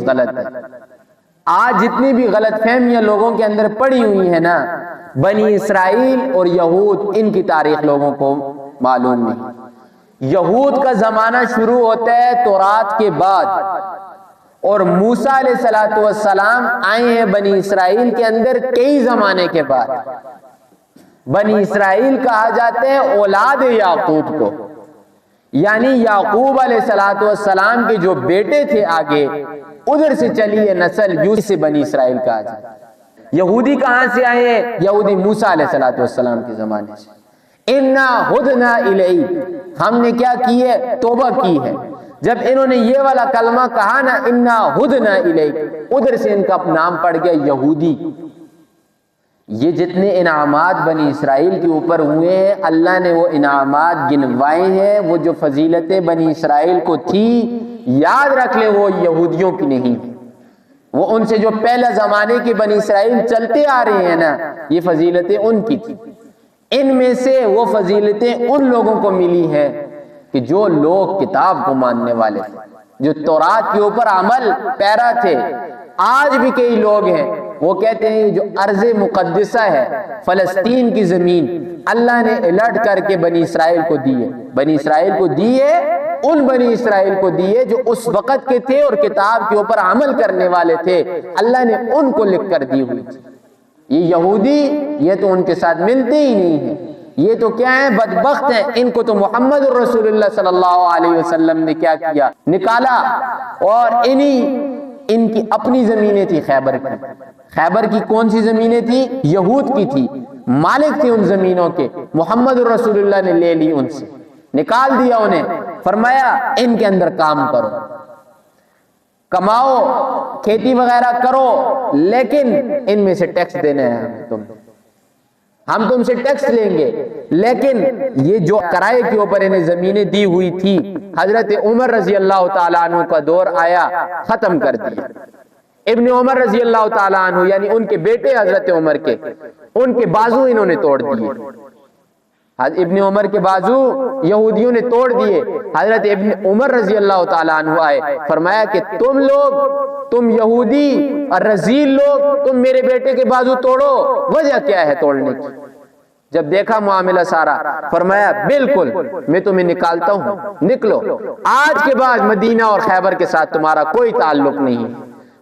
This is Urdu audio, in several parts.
غلط ہے۔ آج جتنی بھی غلط فہمیاں لوگوں کے اندر پڑی ہوئی ہیں نا، بنی اسرائیل اور یہود، ان کی تاریخ لوگوں کو معلوم نہیں۔ یہود کا زمانہ شروع ہوتا ہے تورات کے بعد، اور موسیٰ علیہ السلام آئے ہیں بنی اسرائیل کے اندر کئی زمانے کے بعد۔ بنی اسرائیل کہا جاتا ہے اولاد یعقوب کو، یعنی یعقوب علیہ السلام کے جو بیٹے تھے آگے، ادھر سے چلی ہے نسل، یوں سے بنی اسرائیل کہا جاتا ہے۔ یہودی کہاں سے آئے ہیں؟ یہودی موسیٰ علیہ السلام کے زمانے سے۔ اِنَّا ہُدْنَا إِلَيْكَ، ہم نے کیا کی ہے؟ توبہ کی ہے۔ جب انہوں نے یہ والا کلمہ کہا نا اِنَّا ہُدْنَا إِلَيْكَ، ادھر سے ان کا نام پڑ گیا یہودی۔ یہ جتنے انعامات بنی اسرائیل کے اوپر ہوئے ہیں، اللہ نے وہ انعامات گنوائے ہیں۔ وہ جو فضیلتیں بنی اسرائیل کو تھی، یاد رکھ لیں وہ یہودیوں کی نہیں، وہ ان سے جو پہلے زمانے کی بنی اسرائیل چلتے آ رہے ہیں نا، یہ فضیلتیں ان کی تھی۔ ان میں سے وہ فضیلتیں ان لوگوں کو ملی ہیں کہ جو لوگ کتاب کو ماننے والے تھے، جو تورات کے اوپر عمل پیرا تھے۔ آج بھی کئی لوگ ہیں وہ کہتے ہیں جو ارض مقدسہ ہے، فلسطین کی زمین، اللہ نے الٹ کر کے بنی اسرائیل کو دی ہے۔ بنی اسرائیل کو دی ہے، ان بنی اسرائیل کو دی ہے جو اس وقت کے تھے اور کتاب کے اوپر عمل کرنے والے تھے، اللہ نے ان کو لکھ کر دی ہوئی تھی۔ یہ یہودی، یہ تو ان کے ساتھ ملتے ہی نہیں ہیں، یہ تو کیا ہیں؟ بدبخت ہیں۔ ان کو تو محمد رسول اللہ صلی اللہ علیہ وسلم نے کیا کیا؟ نکالا، اور ان کی اپنی زمینیں تھی خیبر کی۔ خیبر کی کون سی زمینیں تھی؟ یہود کی تھی، مالک تھے ان زمینوں کے، محمد رسول اللہ نے لے لی ان سے، نکال دیا انہیں، فرمایا ان کے اندر کام کرو، کماؤ، کھیتی وغیرہ کرو، لیکن ان میں سے ٹیکس دینا ہے ہم تم سے ٹیکس لیں گے۔ لیکن یہ جو کرائے کے اوپر انہیں زمینیں دی ہوئی تھی، حضرت عمر رضی اللہ تعالیٰ عنہ کا دور آیا، ختم کر دیا۔ ابن عمر رضی اللہ تعالیٰ عنہ، یعنی ان کے بیٹے حضرت عمر کے، ان کے بازو انہوں نے توڑ دیے۔ ابن عمر کے بازو یہودیوں نے توڑ دیے۔ حضرت ابن عمر رضی اللہ تعالیٰ عنہ آئے، فرمایا کہ تم یہودی اور رذیل لوگ، تم میرے بیٹے کے بازو توڑو، وجہ کیا ہے توڑنے کی؟ جب دیکھا معاملہ سارا، فرمایا بالکل میں تمہیں نکالتا ہوں، نکلو، آج کے بعد مدینہ اور خیبر کے ساتھ تمہارا کوئی تعلق نہیں۔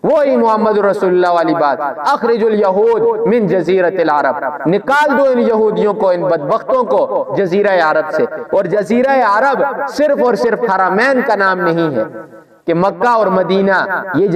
وہی محمد رسول اللہ والی بات، اخرج الیہود من جزیرۃ العرب، نکال دو ان یہودیوں کو، ان بدبختوں کو جزیرہ عرب سے۔ اور جزیرہ عرب صرف اور صرف حرمین کا نام نہیں ہے کہ مکہ اور مدینہ، یہ